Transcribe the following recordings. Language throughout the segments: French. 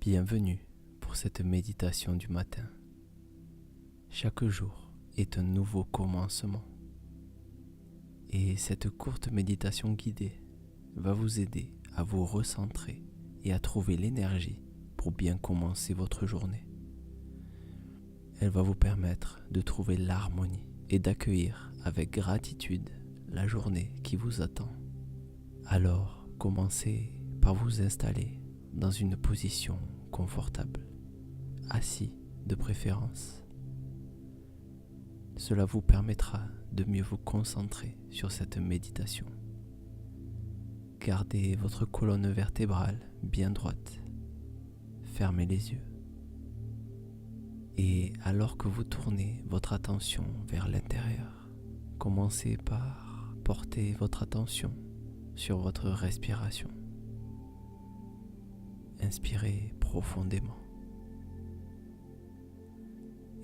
Bienvenue pour cette méditation du matin. Chaque jour est un nouveau commencement. Et cette courte méditation guidée va vous aider à vous recentrer et à trouver l'énergie pour bien commencer votre journée. Elle va vous permettre de trouver l'harmonie et d'accueillir avec gratitude la journée qui vous attend. Alors, commencez par vous installer dans une position confortable, assis de préférence. Cela vous permettra de mieux vous concentrer sur cette méditation. Gardez votre colonne vertébrale bien droite. Fermez les yeux. Et alors que vous tournez votre attention vers l'intérieur, commencez par porter votre attention sur votre respiration. Inspirez profondément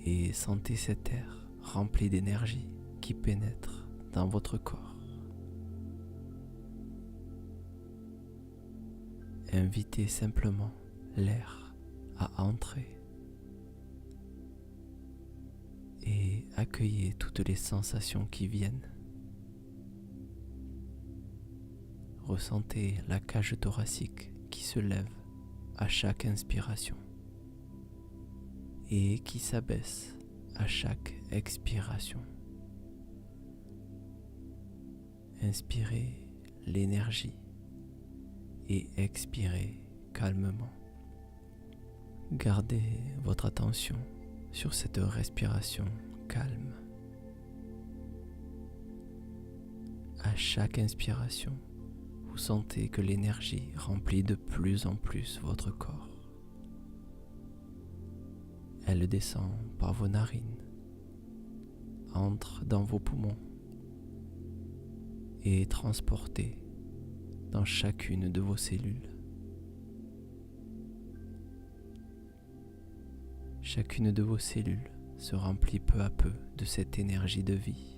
et sentez cet air rempli d'énergie qui pénètre dans votre corps. Invitez simplement l'air à entrer et accueillez toutes les sensations qui viennent. Ressentez la cage thoracique qui se lève à chaque inspiration et qui s'abaisse à chaque expiration. Inspirez l'énergie et expirez calmement. Gardez votre attention sur cette respiration calme. À chaque inspiration, vous sentez que l'énergie remplit de plus en plus votre corps. Elle descend par vos narines, entre dans vos poumons et est transportée dans chacune de vos cellules. Chacune de vos cellules se remplit peu à peu de cette énergie de vie.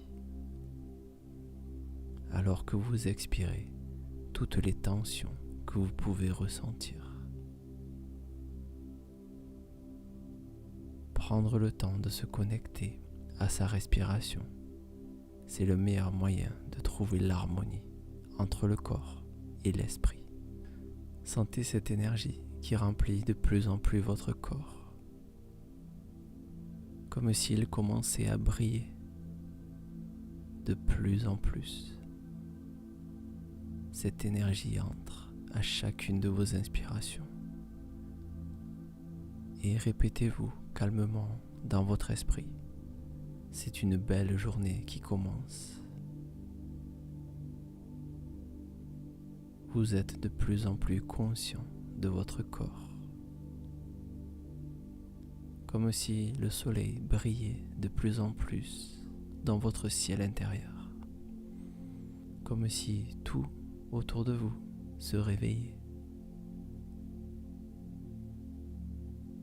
Alors que vous expirez toutes les tensions que vous pouvez ressentir. Prendre le temps de se connecter à sa respiration, c'est le meilleur moyen de trouver l'harmonie entre le corps et l'esprit. Sentez cette énergie qui remplit de plus en plus votre corps, comme s'il commençait à briller de plus en plus. Cette énergie entre à chacune de vos inspirations. Et répétez-vous calmement dans votre esprit. C'est une belle journée qui commence. Vous êtes de plus en plus conscient de votre corps. Comme si le soleil brillait de plus en plus dans votre ciel intérieur. Comme si tout autour de vous se réveillait.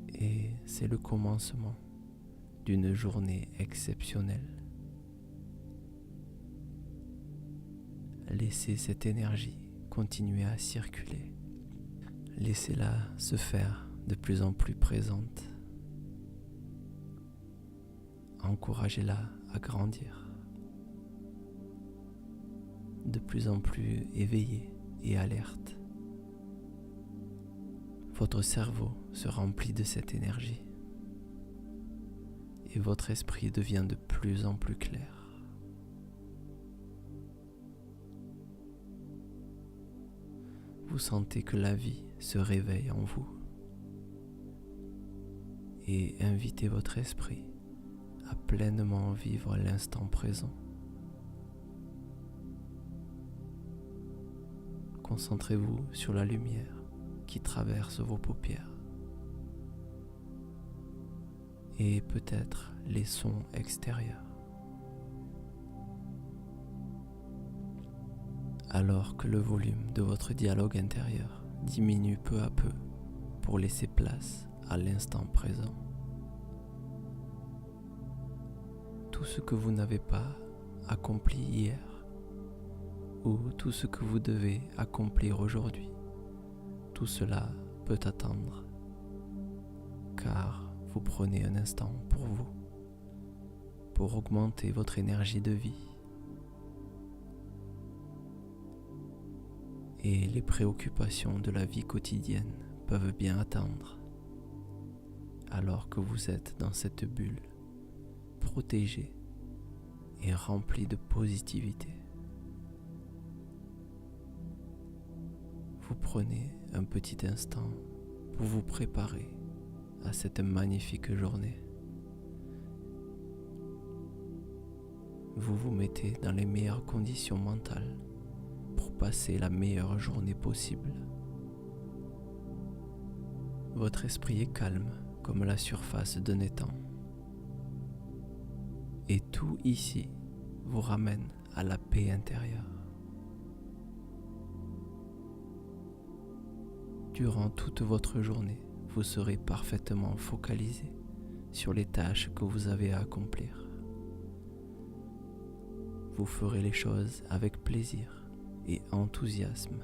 Et c'est le commencement d'une journée exceptionnelle. Laissez cette énergie continuer à circuler. Laissez-la se faire de plus en plus présente. Encouragez-la à grandir. De plus en plus éveillé et alerte. Votre cerveau se remplit de cette énergie et votre esprit devient de plus en plus clair. Vous sentez que la vie se réveille en vous et invitez votre esprit à pleinement vivre l'instant présent. Concentrez-vous sur la lumière qui traverse vos paupières et peut-être les sons extérieurs. Alors que le volume de votre dialogue intérieur diminue peu à peu pour laisser place à l'instant présent. Tout ce que vous n'avez pas accompli hier ou tout ce que vous devez accomplir aujourd'hui, tout cela peut attendre car vous prenez un instant pour vous, pour augmenter votre énergie de vie. Et les préoccupations de la vie quotidienne peuvent bien attendre, alors que vous êtes dans cette bulle, protégée et remplie de positivité. Vous prenez un petit instant pour vous préparer à cette magnifique journée. Vous vous mettez dans les meilleures conditions mentales pour passer la meilleure journée possible. Votre esprit est calme comme la surface d'un étang. Et tout ici vous ramène à la paix intérieure. Durant toute votre journée, vous serez parfaitement focalisé sur les tâches que vous avez à accomplir. Vous ferez les choses avec plaisir et enthousiasme.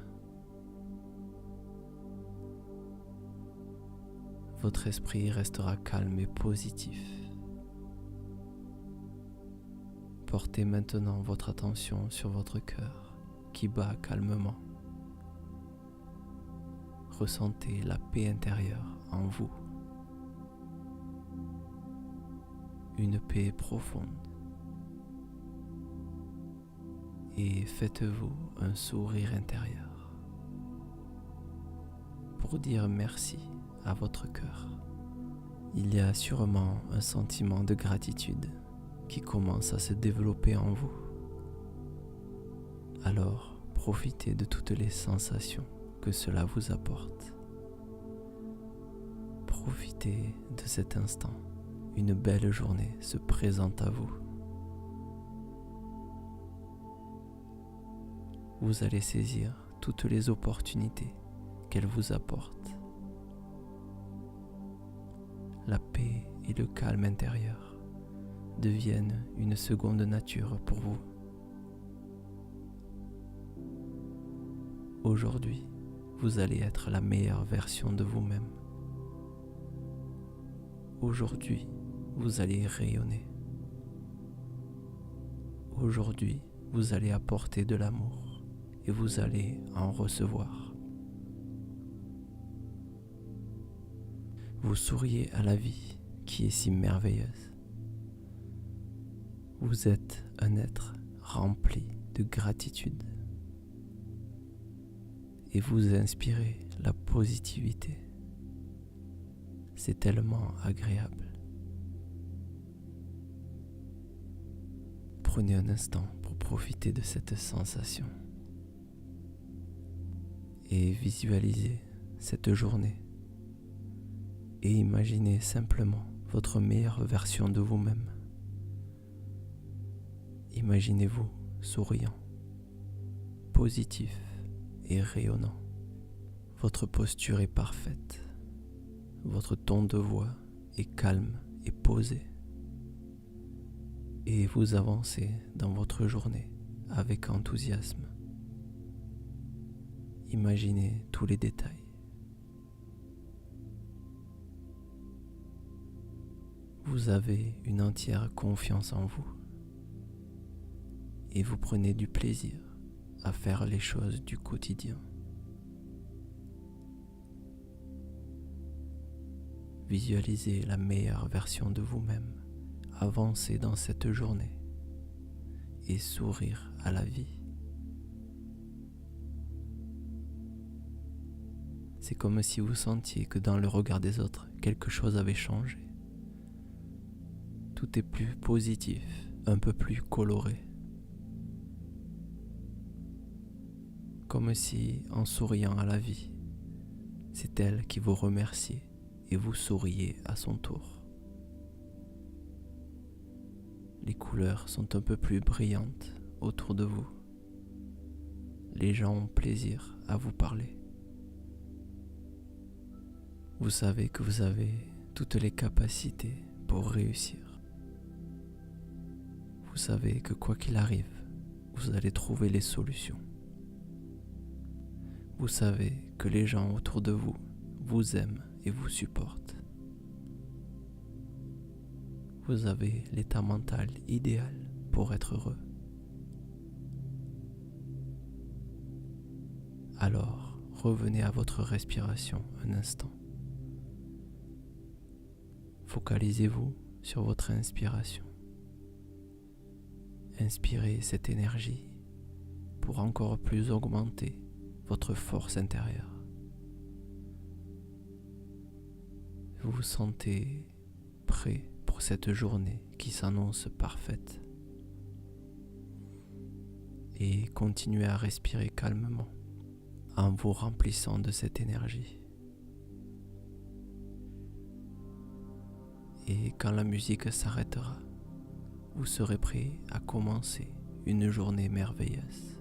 Votre esprit restera calme et positif. Portez maintenant votre attention sur votre cœur qui bat calmement. Ressentez la paix intérieure en vous. Une paix profonde. Et faites-vous un sourire intérieur pour dire merci à votre cœur. Il y a sûrement un sentiment de gratitude qui commence à se développer en vous. Alors, profitez de toutes les sensations que cela vous apporte. Profitez de cet instant. Une belle journée se présente à vous. Vous allez saisir toutes les opportunités qu'elle vous apporte. La paix et le calme intérieur deviennent une seconde nature pour vous. Aujourd'hui, vous allez être la meilleure version de vous-même. Aujourd'hui, vous allez rayonner. Aujourd'hui, vous allez apporter de l'amour et vous allez en recevoir. Vous souriez à la vie qui est si merveilleuse. Vous êtes un être rempli de gratitude et vous inspirez la positivité. C'est tellement agréable. Prenez un instant pour profiter de cette sensation et visualisez cette journée et imaginez simplement votre meilleure version de vous-même. Imaginez-vous souriant, positif et rayonnant. Votre posture est parfaite. Votre ton de voix est calme et posé. Et vous avancez dans votre journée avec enthousiasme. Imaginez tous les détails. Vous avez une entière confiance en vous. Et vous prenez du plaisir à faire les choses du quotidien. Visualisez la meilleure version de vous-même, avancer dans cette journée et sourire à la vie. C'est comme si vous sentiez que dans le regard des autres, quelque chose avait changé. Tout est plus positif, un peu plus coloré. Comme si, en souriant à la vie, c'est elle qui vous remercie et vous souriez à son tour. Les couleurs sont un peu plus brillantes autour de vous. Les gens ont plaisir à vous parler. Vous savez que vous avez toutes les capacités pour réussir. Vous savez que quoi qu'il arrive, vous allez trouver les solutions. Vous savez que les gens autour de vous vous aiment et vous supportent. vous avez l'état mental idéal pour être heureux. Alors, revenez à votre respiration un instant. Focalisez-vous sur votre inspiration. Inspirez cette énergie pour encore plus augmenter votre force intérieure. Vous vous sentez prêt pour cette journée qui s'annonce parfaite. Et continuez à respirer calmement en vous remplissant de cette énergie. Et quand la musique s'arrêtera, vous serez prêt à commencer une journée merveilleuse.